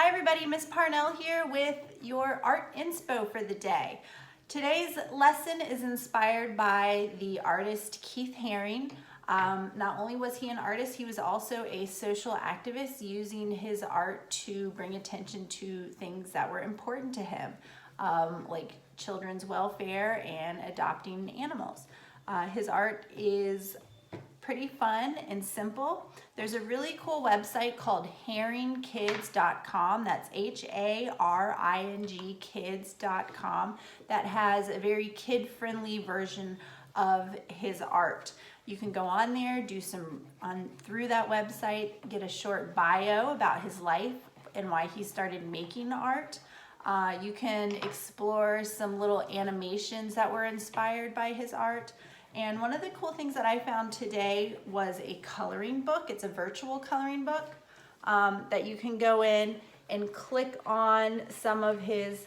Hi everybody, Miss Parnell here with your art inspo for the day. Today's lesson is inspired by the artist Keith Haring. Not only was he an artist, he was also a social activist using his art to bring attention to things that were important to him, like children's welfare and adopting animals. His art is pretty fun and simple. There's a really cool website called haringkids.com. That's HARING kids.com that has a very kid-friendly version of his art. You can go on there, do through that website, get a short bio about his life and why he started making art. You can explore some little animations that were inspired by his art. And one of the cool things that I found today was a coloring book. It's a virtual coloring book that you can go in and click on some of his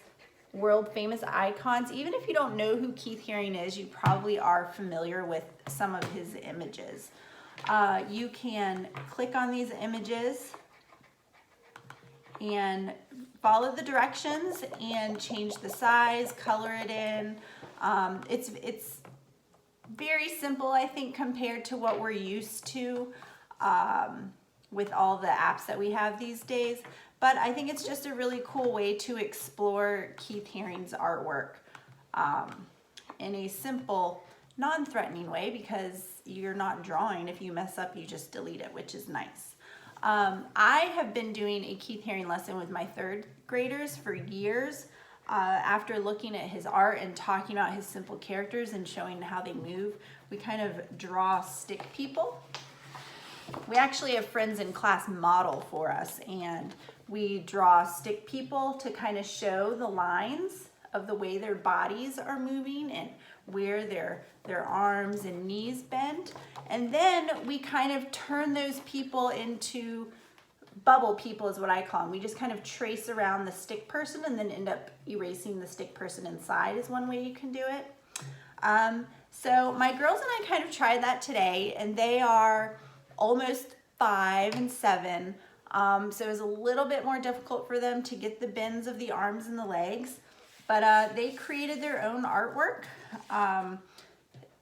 world famous icons. Even if you don't know who Keith Haring is, you probably are familiar with some of his images. You can click on these images and follow the directions and change the size, color it in. It's very simple, I think, compared to what we're used to with all the apps that we have these days. But I think it's just a really cool way to explore Keith Haring's artwork in a simple, non-threatening way, because you're not drawing. If you mess up, you just delete it, which is nice. I have been doing a Keith Haring lesson with my third graders for years. After looking at his art and talking about his simple characters and showing how they move, we kind of draw stick people. We actually have friends in class model for us, and we draw stick people to kind of show the lines of the way their bodies are moving and where their arms and knees bend. And then we kind of turn those people into bubble people, is what I call them. We just kind of trace around the stick person and then end up erasing the stick person inside is one way you can do it. So my girls and I kind of tried that today, and they are almost 5 and 7. So it was a little bit more difficult for them to get the bends of the arms and the legs, but they created their own artwork. Dylan,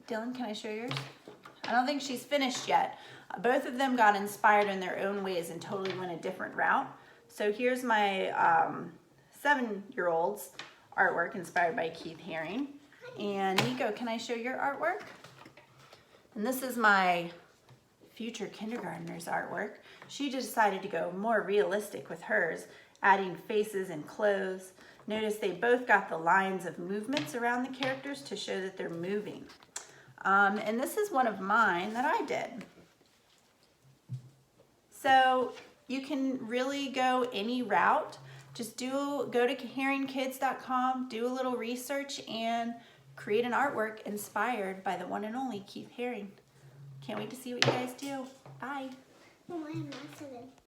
can I show yours? I don't think she's finished yet. Both of them got inspired in their own ways and totally went a different route. So here's my 7-year-old's artwork inspired by Keith Haring. And Nico, can I show your artwork? And this is my future kindergartner's artwork. She just decided to go more realistic with hers, adding faces and clothes. Notice they both got the lines of movements around the characters to show that they're moving. And this is one of mine that I did. So you can really go any route. Just go to haringkids.com, do a little research, and create an artwork inspired by the one and only Keith Haring. Can't wait to see what you guys do. Bye.